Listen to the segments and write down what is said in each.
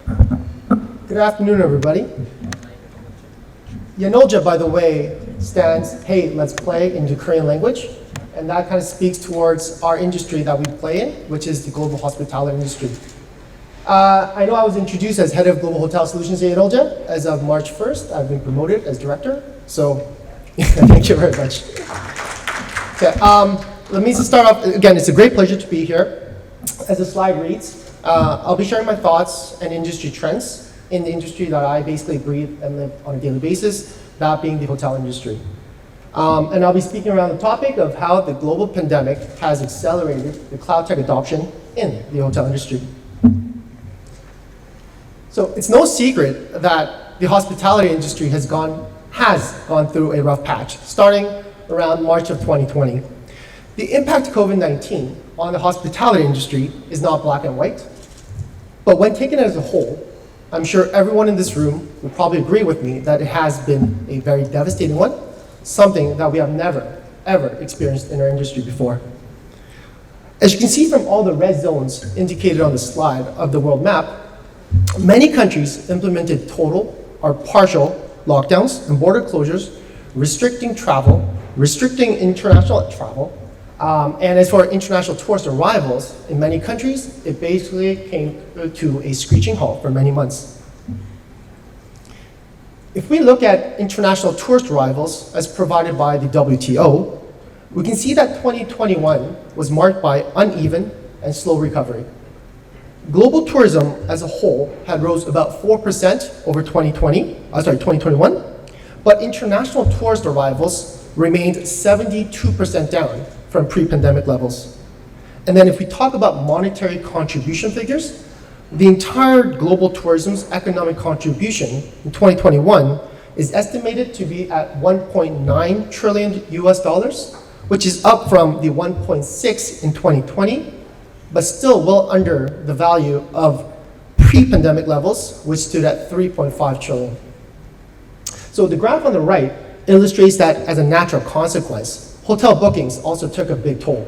Good afternoon, everybody. Yanolja, by the way, stands, hey, let's play in the Korean language. And that kind of speaks towards our industry that we play in, which is the global hospitality industry. I know I was introduced as head of global hotel solutions at Yanolja. As of March 1st, I've been promoted as director. So thank you very much. Okay, let me just start off. Again, it's a great pleasure to be here. As the slide reads, I'll be sharing my thoughts and industry trends in the industry that I basically breathe and live on a daily basis, that being the hotel industry. And I'll be speaking around the topic of how the global pandemic has accelerated the cloud tech adoption in the hotel industry. So it's no secret that the hospitality industry has gone through a rough patch, starting around March of 2020. The impact of COVID-19 on the hospitality industry is not black and white, but when taken as a whole, I'm sure everyone in this room will probably agree with me that it has been a very devastating one, something that we have never, ever experienced in our industry before. As you can see from all the red zones indicated on the slide of the world map, many countries implemented total or partial lockdowns and border closures, restricting travel, restricting international travel, and as for international tourist arrivals, in many countries, it basically came to a screeching halt for many months. If we look at international tourist arrivals as provided by the WTO, we can see that 2021 was marked by uneven and slow recovery. Global tourism as a whole had rose about 4% over 2021, but international tourist arrivals remained 72% down from pre-pandemic levels. And then if we talk about monetary contribution figures, the entire global tourism's economic contribution in 2021 is estimated to be at 1.9 trillion US dollars, which is up from the 1.6 in 2020, but still well under the value of pre-pandemic levels, which stood at 3.5 trillion. So the graph on the right illustrates that as a natural consequence, hotel bookings also took a big toll.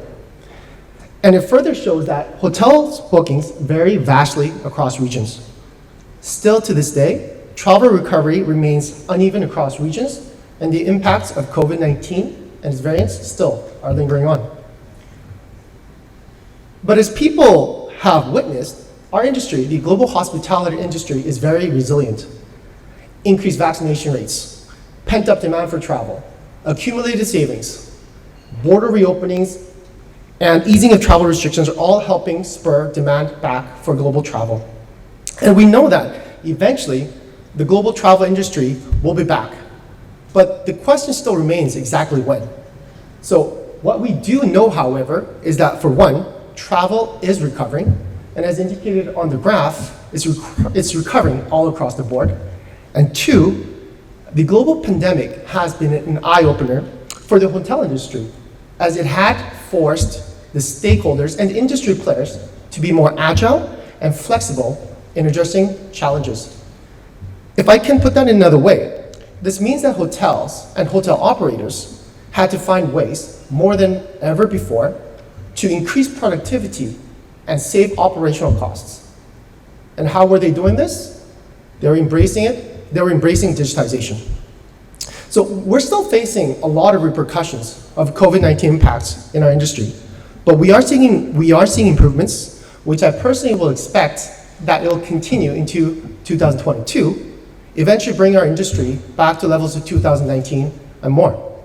And it further shows that hotels bookings vary vastly across regions. Still to this day, travel recovery remains uneven across regions, and the impacts of COVID-19 and its variants still are lingering on. But as people have witnessed, our industry, the global hospitality industry, is very resilient. Increased vaccination rates, pent-up demand for travel, accumulated savings, border reopenings, and easing of travel restrictions are all helping spur demand back for global travel. And we know that eventually the global travel industry will be back. But the question still remains exactly when. So what we do know, however, is that for one, travel is recovering, and as indicated on the graph, it's recovering all across the board. And two, the global pandemic has been an eye-opener for the hotel industry, as it had forced the stakeholders and industry players to be more agile and flexible in addressing challenges. If I can put that in another way, this means that hotels and hotel operators had to find ways, more than ever before, to increase productivity and save operational costs. And how were they doing this? They were embracing it. They were embracing digitization. So we're still facing a lot of repercussions of COVID-19 impacts in our industry, but we are seeing improvements, which I personally will expect that it will continue into 2022, eventually bring our industry back to levels of 2019 and more.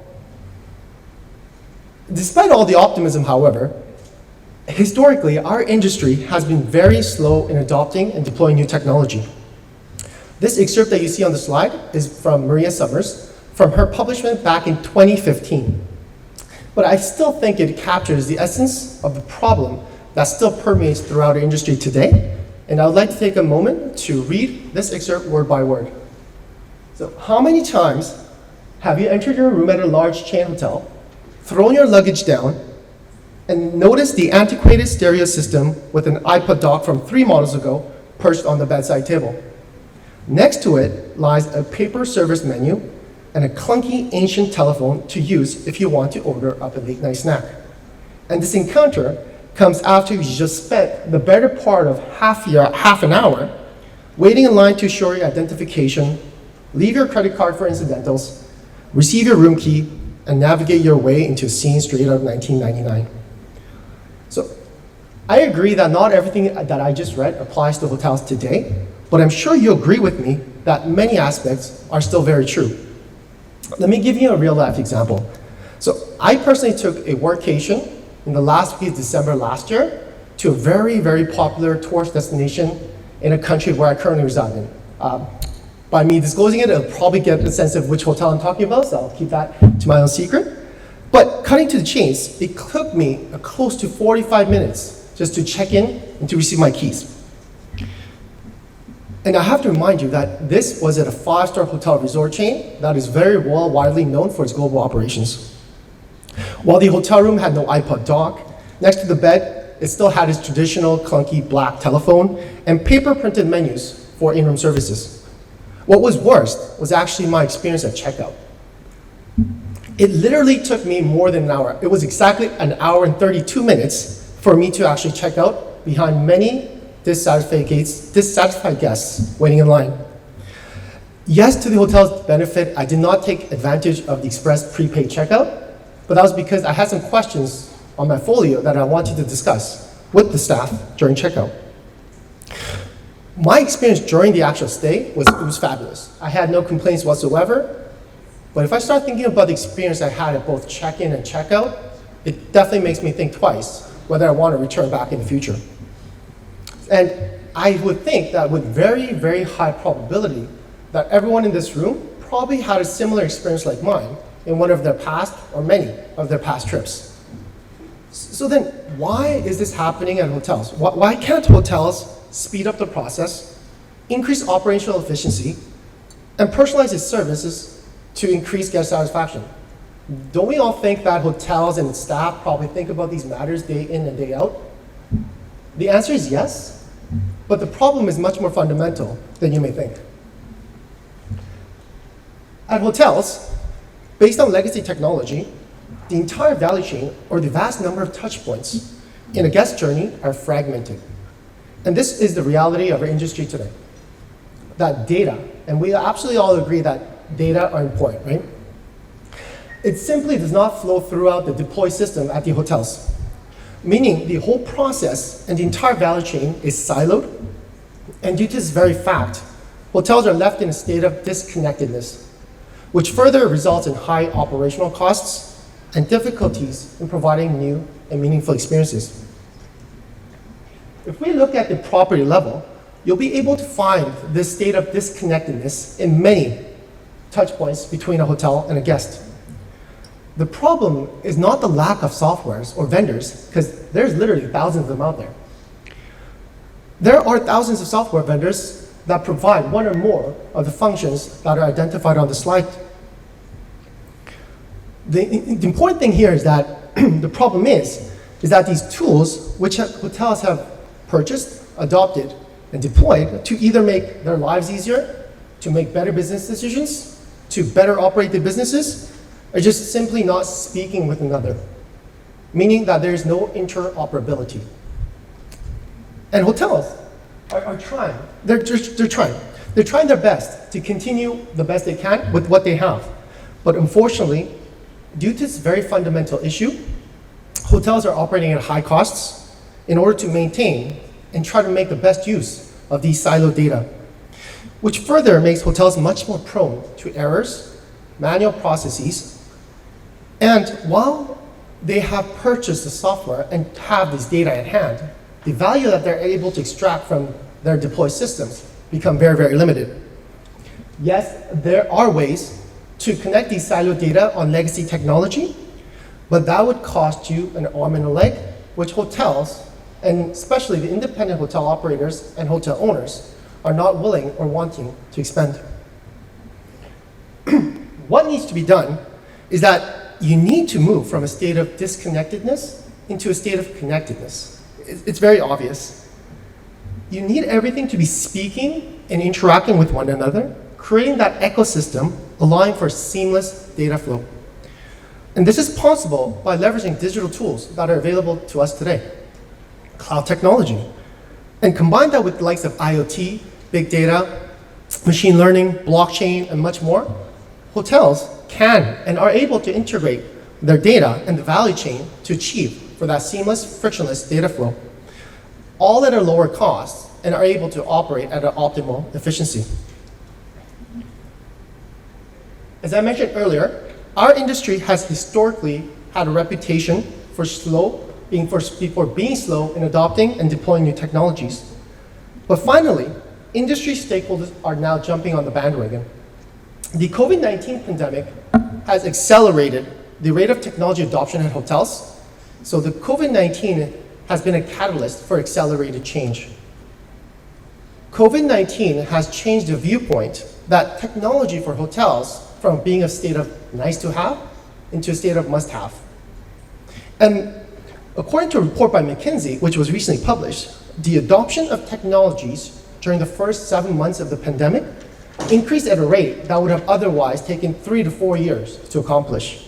Despite all the optimism, however, historically, our industry has been very slow in adopting and deploying new technology. This excerpt that you see on the slide is from Maria Summers, from her publication back in 2015. But I still think it captures the essence of the problem that still permeates throughout our industry today. And I would like to take a moment to read this excerpt word by word. So, how many times have you entered your room at a large chain hotel, thrown your luggage down, and noticed the antiquated stereo system with an iPod dock from 3 models ago perched on the bedside table? Next to it lies a paper service menu and a clunky ancient telephone to use if you want to order up a late night snack. And this encounter comes after you just spent the better part of half an hour waiting in line to assure your identification, leave your credit card for incidentals, receive your room key, and navigate your way into a scene straight out of 1999. So I agree that not everything that I just read applies to hotels today, but I'm sure you agree with me that many aspects are still very true. Let me give you a real life example. So I personally took a workation in the last week of December last year to a very, very popular tourist destination in a country where I currently reside in. By me disclosing it, it'll probably get a sense of which hotel I'm talking about, so I'll keep that to my own secret. But cutting to the chase, it took me close to 45 minutes just to check in and to receive my keys. And I have to remind you that this was at a 5-star hotel resort chain that is very well widely known for its global operations. While the hotel room had no iPod dock, next to the bed, it still had its traditional clunky black telephone and paper-printed menus for in-room services. What was worst was actually my experience at checkout. It literally took me more than an hour. It was exactly an hour and 32 minutes for me to actually check out behind many dissatisfied guests waiting in line. Yes, to the hotel's benefit, I did not take advantage of the express prepaid checkout, but that was because I had some questions on my folio that I wanted to discuss with the staff during checkout. My experience during the actual stay was fabulous. I had no complaints whatsoever, but if I start thinking about the experience I had at both check-in and checkout, it definitely makes me think twice whether I want to return back in the future. And I would think that with very, very high probability that everyone in this room probably had a similar experience like mine in one of their past or many of their past trips. So then why is this happening at hotels? Why can't hotels speed up the process, increase operational efficiency, and personalize its services to increase guest satisfaction? Don't we all think that hotels and staff probably think about these matters day in and day out? The answer is yes, but the problem is much more fundamental than you may think. At hotels, based on legacy technology, the entire value chain or the vast number of touch points in a guest journey are fragmented. And this is the reality of our industry today. That data, and we absolutely all agree that data are important, right? It simply does not flow throughout the deploy system at the hotels, meaning the whole process and the entire value chain is siloed, and due to this very fact, hotels are left in a state of disconnectedness, which further results in high operational costs and difficulties in providing new and meaningful experiences. If we look at the property level, you'll be able to find this state of disconnectedness in many touch points between a hotel and a guest. The problem is not the lack of softwares or vendors, because there's literally thousands of them out there. There are thousands of software vendors that provide one or more of the functions that are identified on the slide. The important thing here is that the problem is that these tools, which hotels have purchased, adopted, and deployed to either make their lives easier, to make better business decisions, to better operate their businesses, are just simply not speaking with another, meaning that there is no interoperability. And hotels are trying. They're trying. They're trying their best to continue the best they can with what they have. But unfortunately, due to this very fundamental issue, hotels are operating at high costs in order to maintain and try to make the best use of these siloed data, which further makes hotels much more prone to errors, manual processes, and while they have purchased the software and have this data at hand, the value that they're able to extract from their deployed systems become very, very limited. Yes, there are ways to connect these siloed data on legacy technology, but that would cost you an arm and a leg, which hotels, and especially the independent hotel operators and hotel owners, are not willing or wanting to expend. What needs to be done is that you need to move from a state of disconnectedness into a state of connectedness. It's very obvious. You need everything to be speaking and interacting with one another, creating that ecosystem, allowing for seamless data flow. And this is possible by leveraging digital tools that are available to us today. Cloud technology. And combine that with the likes of IoT, big data, machine learning, blockchain, and much more, hotels can and are able to integrate their data and the value chain to achieve for that seamless, frictionless data flow, all at a lower cost, and are able to operate at an optimal efficiency. As I mentioned earlier, our industry has historically had a reputation for being slow in adopting and deploying new technologies. But finally, industry stakeholders are now jumping on the bandwagon. The COVID-19 pandemic has accelerated the rate of technology adoption at hotels, so the COVID-19 has been a catalyst for accelerated change. COVID-19 has changed the viewpoint that technology for hotels from being a state of nice to have into a state of must have. And according to a report by McKinsey, which was recently published, the adoption of technologies during the first 7 months of the pandemic increased at a rate that would have otherwise taken 3 to 4 years to accomplish.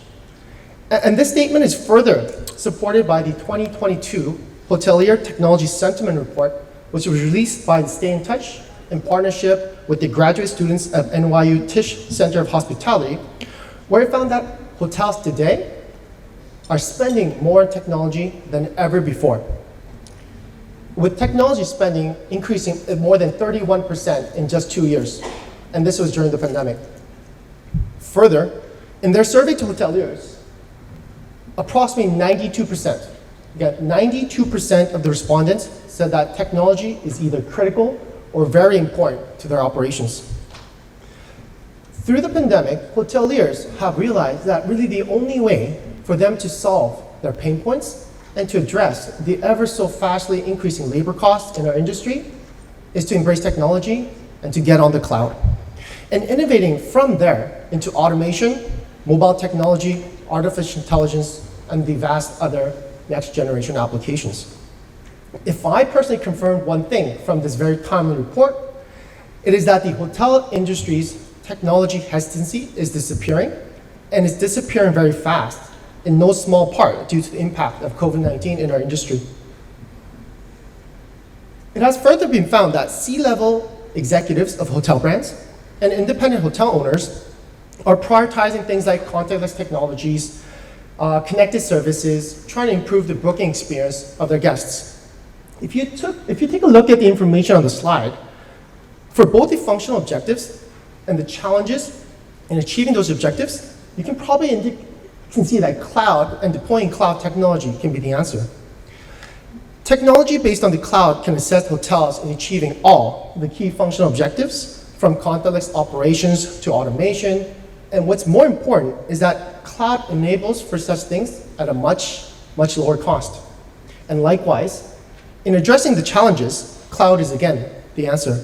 And this statement is further supported by the 2022 Hotelier Technology Sentiment Report, which was released by the Stay in Touch in partnership with the graduate students of NYU Tisch Center of Hospitality, where it found that hotels today are spending more on technology than ever before, with technology spending increasing at more than 31% in just 2 years, and this was during the pandemic. Further, in their survey to hoteliers, approximately 92%, again, 92% of the respondents said that technology is either critical or very important to their operations. Through the pandemic, hoteliers have realized that really the only way for them to solve their pain points and to address the ever so fastly increasing labor costs in our industry is to embrace technology and to get on the cloud. And innovating from there into automation, mobile technology, artificial intelligence, and the vast other next generation applications. If I personally confirmed one thing from this very timely report, it is that the hotel industry's technology hesitancy is disappearing, and it's disappearing very fast, in no small part due to the impact of COVID-19 in our industry. It has further been found that C-level executives of hotel brands and independent hotel owners are prioritizing things like contactless technologies, connected services, trying to improve the booking experience of their guests. If you take a look at the information on the slide, for both the functional objectives and the challenges in achieving those objectives, you can probably see that cloud and deploying cloud technology can be the answer. Technology based on the cloud can assist hotels in achieving all the key functional objectives, from contactless operations to automation. And what's more important is that cloud enables for such things at a much, much lower cost. And likewise, in addressing the challenges, cloud is again the answer.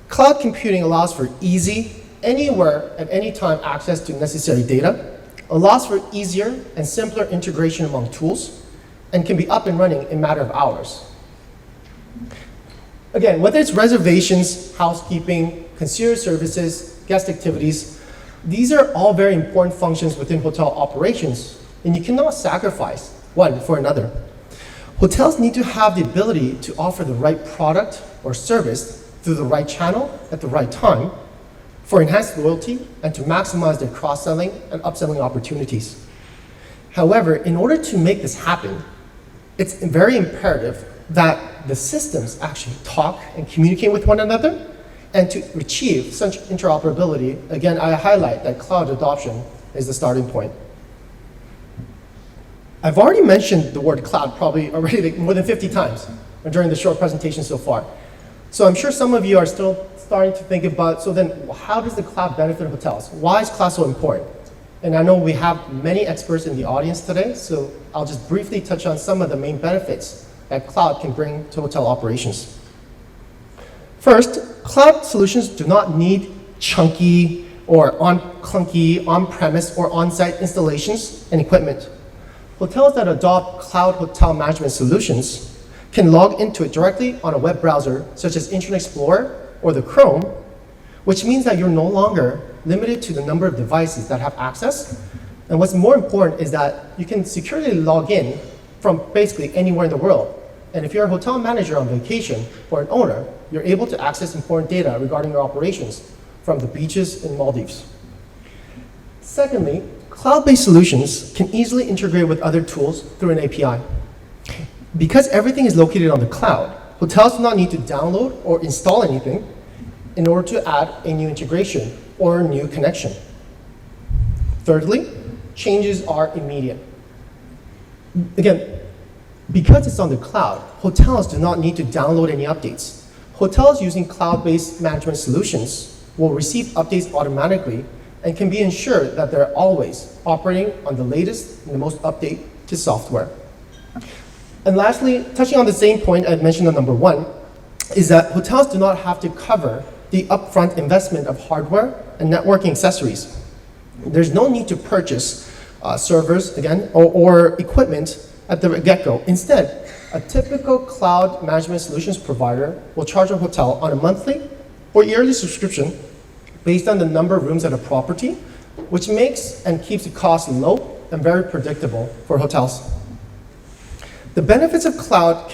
Cloud computing allows for easy, anywhere at any time access to necessary data, allows for easier and simpler integration among tools, and can be up and running in a matter of hours. Again, whether it's reservations, housekeeping, concierge services, guest activities, these are all very important functions within hotel operations, and you cannot sacrifice one for another. Hotels need to have the ability to offer the right product or service through the right channel at the right time for enhanced loyalty and to maximize their cross-selling and upselling opportunities. However, in order to make this happen, it's very imperative that the systems actually talk and communicate with one another, and to achieve such interoperability, again, I highlight that cloud adoption is the starting point. I've already mentioned the word cloud probably already like more than 50 times during the short presentation so far. So I'm sure some of you are still starting to think about, so then how does the cloud benefit hotels? Why is cloud so important? And I know we have many experts in the audience today, so I'll just briefly touch on some of the main benefits that cloud can bring to hotel operations. First, cloud solutions do not need chunky or clunky on-premise or on-site installations and equipment. Hotels that adopt cloud hotel management solutions can log into it directly on a web browser such as Internet Explorer or the Chrome, which means that you're no longer limited to the number of devices that have access. And what's more important is that you can securely log in from basically anywhere in the world And if you're a hotel manager on vacation or an owner, you're able to access important data regarding your operations from the beaches in Maldives. Secondly, cloud-based solutions can easily integrate with other tools through an API. Because everything is located on the cloud, hotels do not need to download or install anything in order to add a new integration or a new connection. Thirdly, changes are immediate. Again, because it's on the cloud, hotels do not need to download any updates. Hotels using cloud-based management solutions will receive updates automatically and can be ensured that they're always operating on the latest and the most updated software. And lastly, touching on the same point I mentioned on number 1, is that hotels do not have to cover the upfront investment of hardware and networking accessories. There's no need to purchase servers, again, or equipment at the get-go. Instead, a typical cloud management solutions provider will charge a hotel on a monthly or yearly subscription based on the number of rooms at a property, which makes and keeps the cost low and very predictable for hotels. The benefits of cloud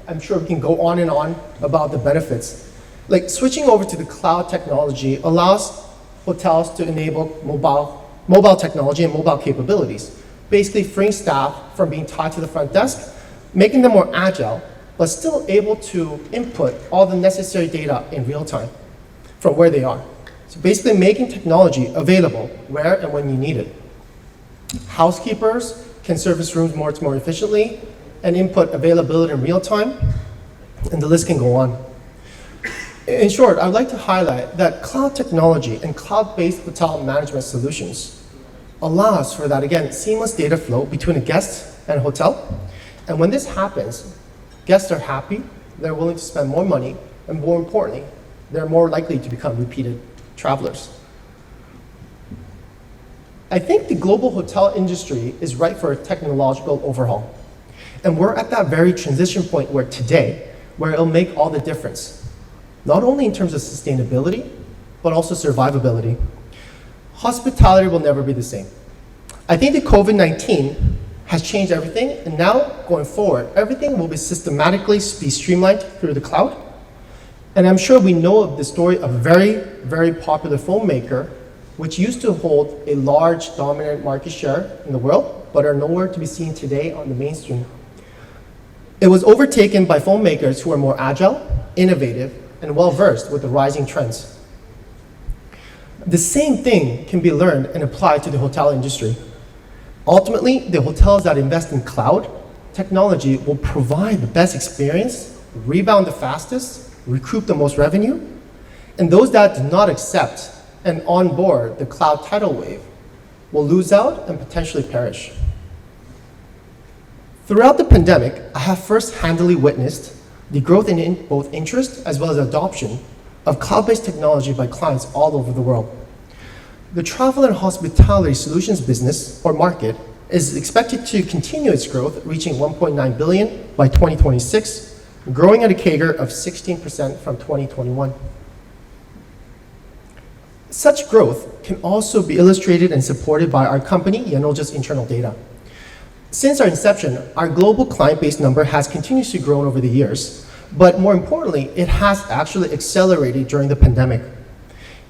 I'm sure we can go on and on about the benefits. Like switching over to the cloud technology allows hotels to enable mobile technology and mobile capabilities, basically freeing staff from being tied to the front desk, making them more agile, but still able to input all the necessary data in real time from where they are. So basically making technology available where and when you need it. Housekeepers can service rooms more efficiently and input availability in real time, and the list can go on. In short, I would like to highlight that cloud technology and cloud-based hotel management solutions allows for that, again, seamless data flow between a guest and a hotel. And when this happens, guests are happy, they're willing to spend more money, and more importantly, they're more likely to become repeated travelers. I think the global hotel industry is ripe for a technological overhaul. And we're at that very transition point where it'll make all the difference. Not only in terms of sustainability, but also survivability. Hospitality will never be the same. I think that COVID-19 has changed everything, and now, going forward, everything will be systematically streamlined through the cloud. And I'm sure we know of the story of a very, very popular phone maker, which used to hold a large, dominant market share in the world, but are nowhere to be seen today on the mainstream. It was overtaken by phone makers who are more agile, innovative, and well-versed with the rising trends. The same thing can be learned and applied to the hotel industry. Ultimately, the hotels that invest in cloud technology will provide the best experience, rebound the fastest, recoup the most revenue, and those that do not accept and onboard the cloud tidal wave will lose out and potentially perish. Throughout the pandemic, I have first-handedly witnessed the growth in both interest as well as adoption of cloud-based technology by clients all over the world. The travel and hospitality solutions business or market is expected to continue its growth, reaching 1.9 billion by 2026, growing at a CAGR of 16% from 2021. Such growth can also be illustrated and supported by our company, Yanolja's internal data. Since our inception, our global client base number has continuously grown over the years, but more importantly, it has actually accelerated during the pandemic.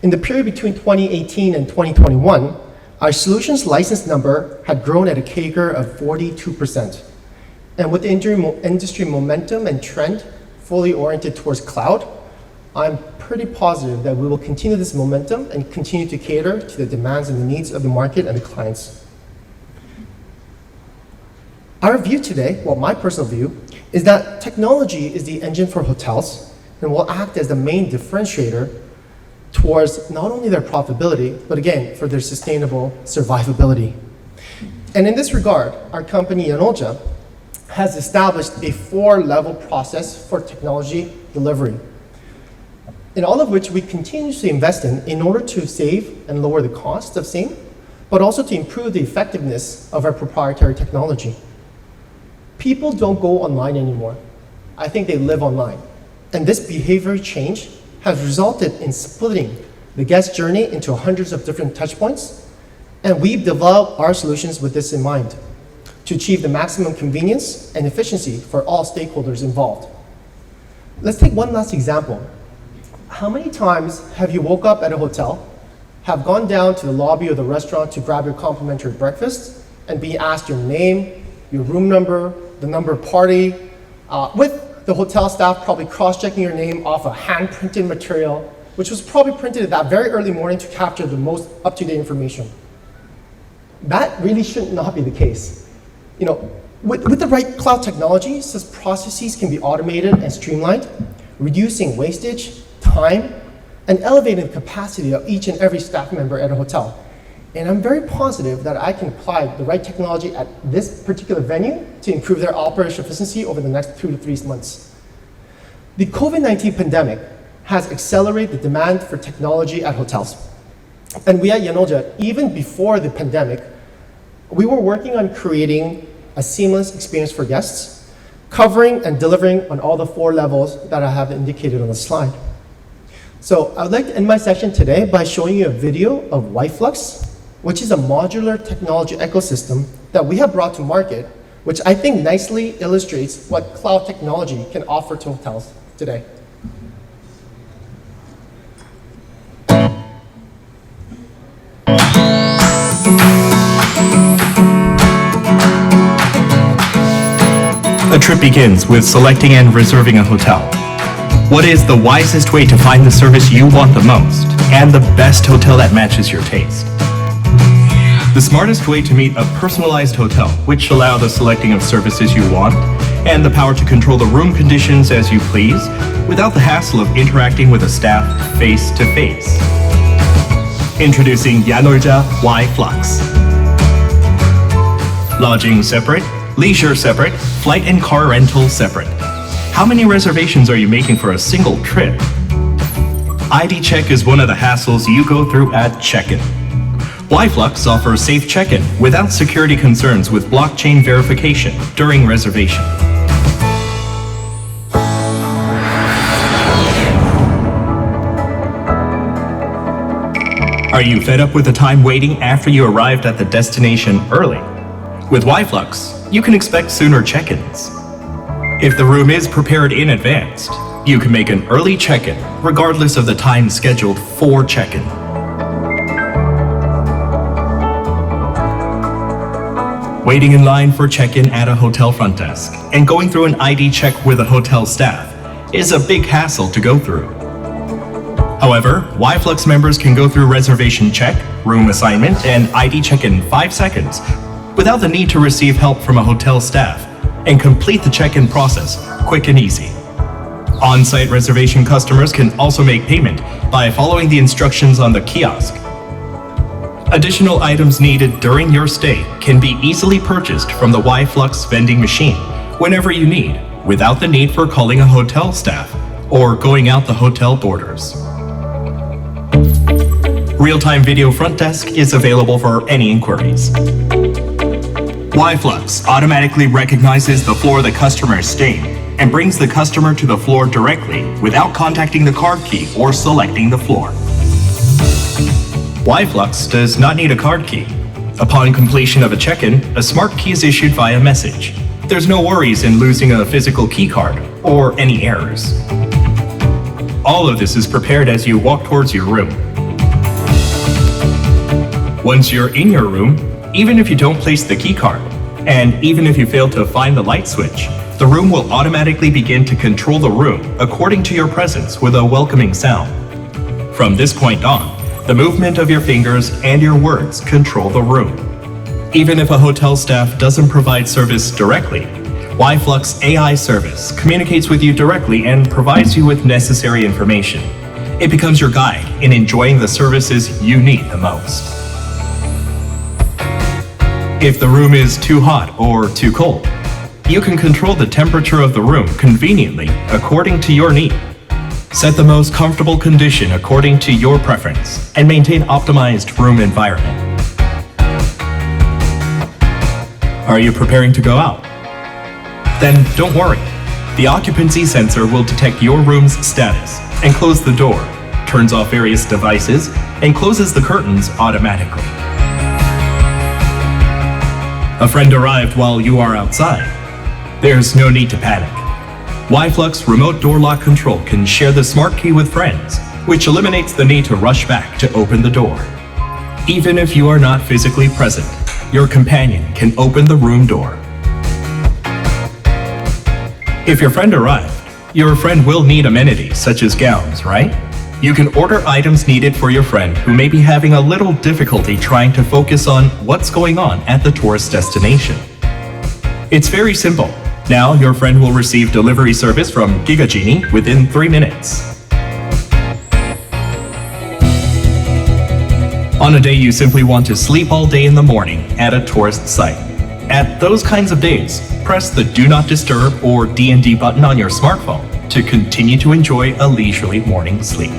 In the period between 2018 and 2021, our solutions license number had grown at a CAGR of 42%. And with the industry momentum and trend fully oriented towards cloud, I'm pretty positive that we will continue this momentum and continue to cater to the demands and the needs of the market and the clients. Our view today, well, my personal view, is that technology is the engine for hotels and will act as the main differentiator towards not only their profitability, but again, for their sustainable survivability. And in this regard, our company, Yanolja, has established a 4-level process for technology delivery, in all of which we continuously invest in order to save and lower the cost of same, but also to improve the effectiveness of our proprietary technology. People don't go online anymore. I think they live online. And this behavior change has resulted in splitting the guest journey into hundreds of different touch points, and we've developed our solutions with this in mind. to achieve the maximum convenience and efficiency for all stakeholders involved. Let's take one last example. How many times have you woke up at a hotel, have gone down to the lobby of the restaurant to grab your complimentary breakfast, and be asked your name, your room number, the number of party, with the hotel staff probably cross-checking your name off a hand-printed material, which was probably printed that very early morning to capture the most up-to-date information. That really should not be the case. With the right cloud technology, such processes can be automated and streamlined, reducing wastage, time, and elevating the capacity of each and every staff member at a hotel. And I'm very positive that I can apply the right technology at this particular venue to improve their operational efficiency over the next 2 to 3 months. The COVID-19 pandemic has accelerated the demand for technology at hotels. And we at Yeongja, even before the pandemic, we were working on creating a seamless experience for guests, covering and delivering on all the 4 levels that I have indicated on the slide. So I would like to end my session today by showing you a video of YFlux, which is a modular technology ecosystem that we have brought to market, which I think nicely illustrates what cloud technology can offer to hotels today. A trip begins with selecting and reserving a hotel. What is the wisest way to find the service you want the most and the best hotel that matches your taste? The smartest way to meet a personalized hotel, which allow the selecting of services you want and the power to control the room conditions as you please without the hassle of interacting with a staff face to face. Introducing Yeongja YFlux. Lodging separate, leisure separate, flight and car rental separate. How many reservations are you making for a single trip? ID check is one of the hassles you go through at check-in. YFlux offers safe check-in without security concerns with blockchain verification during reservation. Are you fed up with the time waiting after you arrived at the destination early? With YFlux, you can expect sooner check-ins. If the room is prepared in advance, you can make an early check-in regardless of the time scheduled for check-in. Waiting in line for check-in at a hotel front desk and going through an ID check with a hotel staff is a big hassle to go through. However, YFlux members can go through reservation check, room assignment, and ID check in 5 seconds without the need to receive help from a hotel staff and complete the check-in process quick and easy. On-site reservation customers can also make payment by following the instructions on the kiosk. Additional items needed during your stay can be easily purchased from the YFlux vending machine whenever you need, without the need for calling a hotel staff or going out the hotel borders. Real-time video front desk is available for any inquiries. YFlux automatically recognizes the floor the customer is staying and brings the customer to the floor directly without contacting the card key or selecting the floor. YFlux does not need a card key. Upon completion of a check-in, a smart key is issued via message. There's no worries in losing a physical key card or any errors. All of this is prepared as you walk towards your room. Once you're in your room, even if you don't place the key card, and even if you fail to find the light switch, the room will automatically begin to control the room according to your presence with a welcoming sound. From this point on, the movement of your fingers and your words control the room. Even if a hotel staff doesn't provide service directly, YFlux AI service communicates with you directly and provides you with necessary information. It becomes your guide in enjoying the services you need the most. If the room is too hot or too cold, you can control the temperature of the room conveniently according to your need. Set the most comfortable condition according to your preference and maintain optimized room environment. Are you preparing to go out? Then don't worry. The occupancy sensor will detect your room's status and close the door, turns off various devices, and closes the curtains automatically. A friend arrived while you are outside. There's no need to panic. Yflux remote door lock control can share the smart key with friends, which eliminates the need to rush back to open the door. Even if you are not physically present, your companion can open the room door. If your friend arrived, your friend will need amenities such as gowns, right? You can order items needed for your friend who may be having a little difficulty trying to focus on what's going on at the tourist destination. It's very simple. Now your friend will receive delivery service from GigaGenie within 3 minutes. On a day you simply want to sleep all day in the morning at a tourist site. At those kinds of days, press the Do Not Disturb or DND button on your smartphone to continue to enjoy a leisurely morning sleep.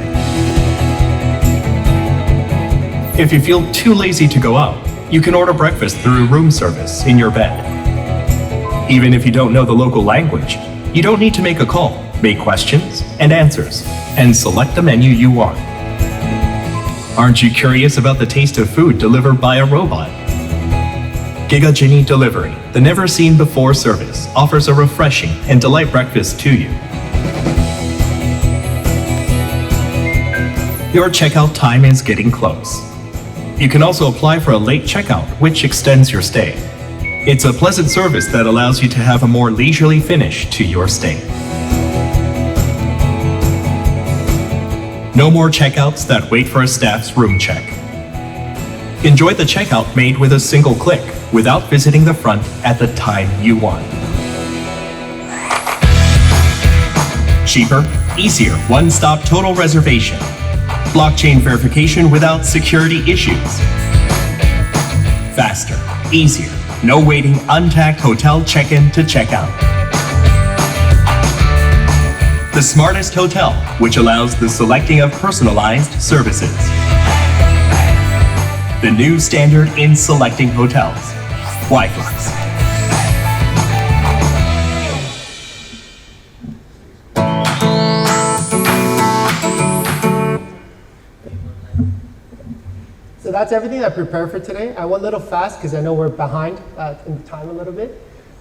If you feel too lazy to go out, you can order breakfast through room service in your bed. Even if you don't know the local language, you don't need to make a call, make questions and answers, and select the menu you want. Aren't you curious about the taste of food delivered by a robot? GigaGenie Delivery, the never-seen-before service, offers a refreshing and delightful breakfast to you. Your checkout time is getting close. You can also apply for a late checkout, which extends your stay. It's a pleasant service that allows you to have a more leisurely finish to your stay. No more checkouts that wait for a staff's room check. Enjoy the checkout made with a single click without visiting the front at the time you want. Cheaper, easier, one-stop total reservation. Blockchain verification without security issues. Faster, easier, no waiting, untagged hotel check-in to check-out. The smartest hotel, which allows the selecting of personalized services. The new standard in selecting hotels. Yflux. So that's everything I prepared for today. I went a little fast because I know we're behind in time a little bit.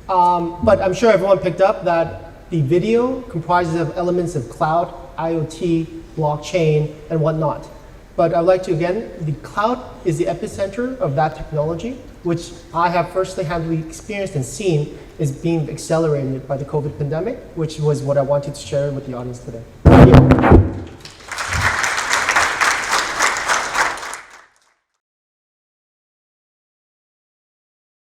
But I'm sure everyone picked up that the video comprises of elements of cloud, IoT, blockchain, and whatnot. But I'd like to, again, the cloud is the epicenter of that technology, which I have firsthand experienced and seen is being accelerated by the COVID pandemic, which was what I wanted to share with the audience today. Thank you.